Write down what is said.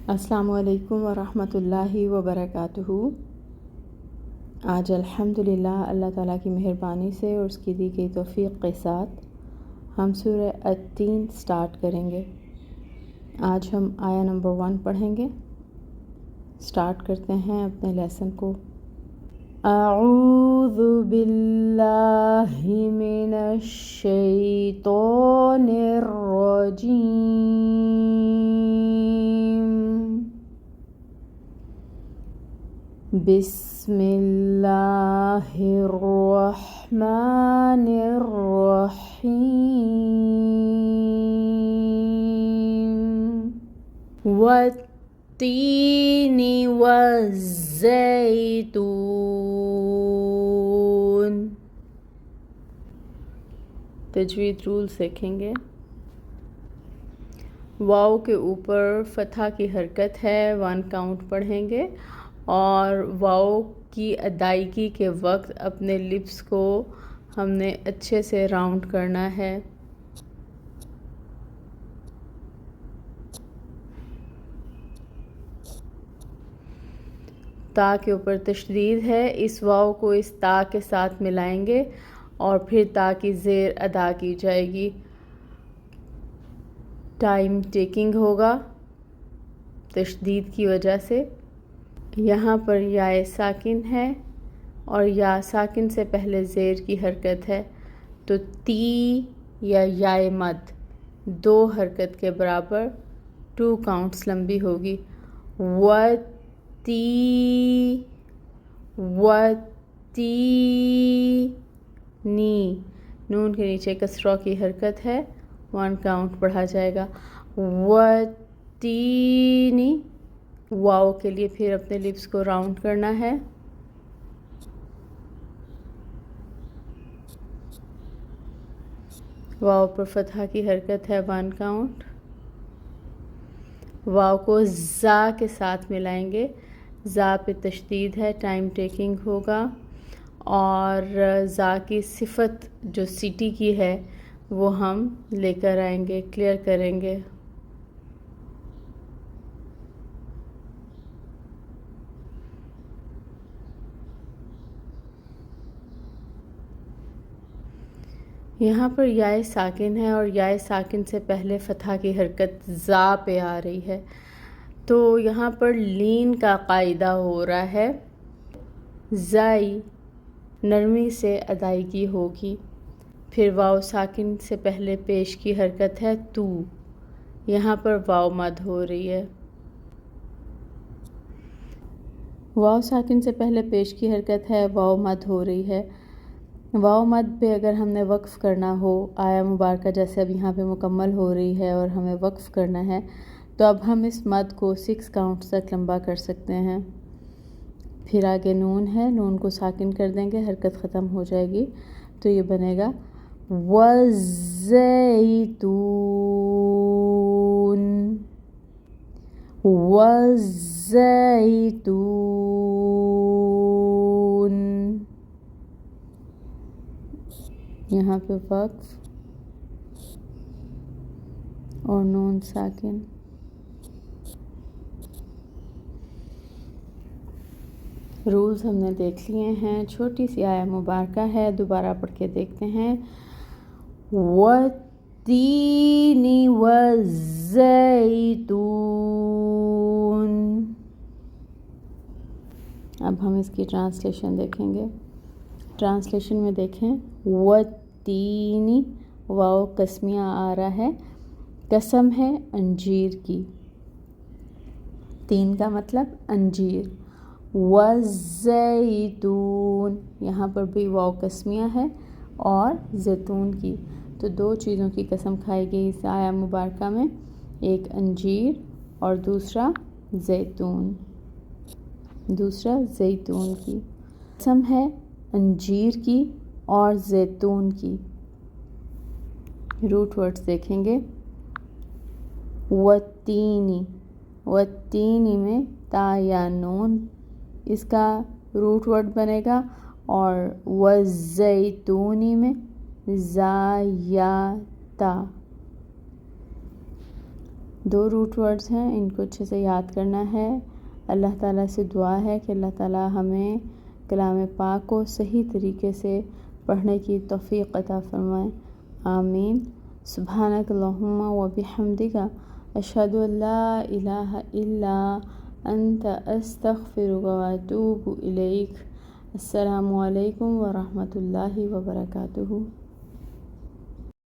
السلام علیکم ورحمۃ اللہ وبرکاتہ۔ آج الحمدللہ اللہ تعالیٰ کی مہربانی سے اور اس کی دی گئی توفیق کے ساتھ ہم سورہ التین سٹارٹ کریں گے۔ آج ہم آیا نمبر 1 پڑھیں گے۔ سٹارٹ کرتے ہیں اپنے لیسن کو۔ اعوذ باللہ من الشیطان الرجیم، بسم اللہ الرحمن الرحیم، والتین والزیتون۔ تجوید رول سیکھیں گے۔ واو کے اوپر فتحہ کی حرکت ہے، 1 کاؤنٹ پڑھیں گے، اور واو کی ادائیگی کے وقت اپنے لپس کو ہم نے اچھے سے راؤنڈ کرنا ہے۔ تا کے اوپر تشدید ہے، اس واو کو اس تا کے ساتھ ملائیں گے اور پھر تا کی زیر ادا کی جائے گی۔ ٹائم ٹیکنگ ہوگا تشدید کی وجہ سے۔ یہاں پر یا ساکن ہے اور یا ساکن سے پہلے زیر کی حرکت ہے، تو تی یا مد 2 حرکت کے برابر 2 کاؤنٹس لمبی ہوگی۔ نی نون کے نیچے کسرہ کی حرکت ہے، 1 کاؤنٹ پڑھا جائے گا۔ تینی واو کے لیے پھر اپنے لپس کو راؤنڈ کرنا ہے۔ واو پر فتحہ کی حرکت ہے، 1 کاؤنٹ۔ واو کو زا کے ساتھ ملائیں گے، زا پہ تشدید ہے، ٹائم ٹیکنگ ہوگا، اور زا کی صفت جو سٹی کی ہے وہ ہم لے کر آئیں گے، کلیئر کریں گے۔ یہاں پر یا ساکن ہے اور یا ساکن سے پہلے فتحہ کی حرکت زا پہ آ رہی ہے، تو یہاں پر لین کا قاعدہ ہو رہا ہے، زائی نرمی سے ادائیگی ہوگی۔ پھر واو ساکن سے پہلے پیش کی حرکت ہے تو، یہاں پر واو مد ہو رہی ہے۔ واو ساکن سے پہلے پیش کی حرکت ہے، واو مد ہو رہی ہے۔ واو مد پہ اگر ہم نے وقف کرنا ہو، آیا مبارکہ جیسے اب یہاں پہ مکمل ہو رہی ہے اور ہمیں وقف کرنا ہے، تو اب ہم اس مد کو 6 کاؤنٹ تک لمبا کر سکتے ہیں۔ پھر آگے نون ہے، نون کو ساکن کر دیں گے، حرکت ختم ہو جائے گی، تو یہ بنے گا والزیتون، والزیتون۔ یہاں پہ وقف اور نون ساکن۔ رولز ہم نے دیکھ لیے ہیں، چھوٹی سی آیا مبارکہ ہے، دوبارہ پڑھ کے دیکھتے ہیں۔ والتین والزیتون۔ اب ہم اس کی ٹرانسلیشن دیکھیں گے۔ ٹرانسلیشن میں دیکھیں، والتین، واو قسمیہ آ رہا ہے، قسم ہے انجیر کی، تین کا مطلب انجیر۔ والزیتون، یہاں پر بھی واو قسمیہ ہے اور زیتون کی، تو 2 چیزوں کی قسم کھائی گئی اس آیا مبارکہ میں، ایک انجیر اور دوسرا زیتون کی۔ قسم ہے انجیر کی اور زیتون کی۔ روٹ ورڈز دیکھیں گے۔ والتینی، والتینی میں تا یا نون اس کا روٹ ورڈ بنے گا، اور والزیتونی میں زا یا تا۔ 2 روٹ ورڈز ہیں، ان کو اچھے سے یاد کرنا ہے۔ اللہ تعالیٰ سے دعا ہے کہ اللہ تعالیٰ ہمیں کلام پاک کو صحیح طریقے سے پڑھنے کی توفیق عطا فرمائے، آمین۔ سبحانک اللہم و بحمدک، اشہد ان لا الہ الا انت، استغفرک و اتوب الیک۔ السلام علیکم ورحمۃ اللہ وبرکاتہ۔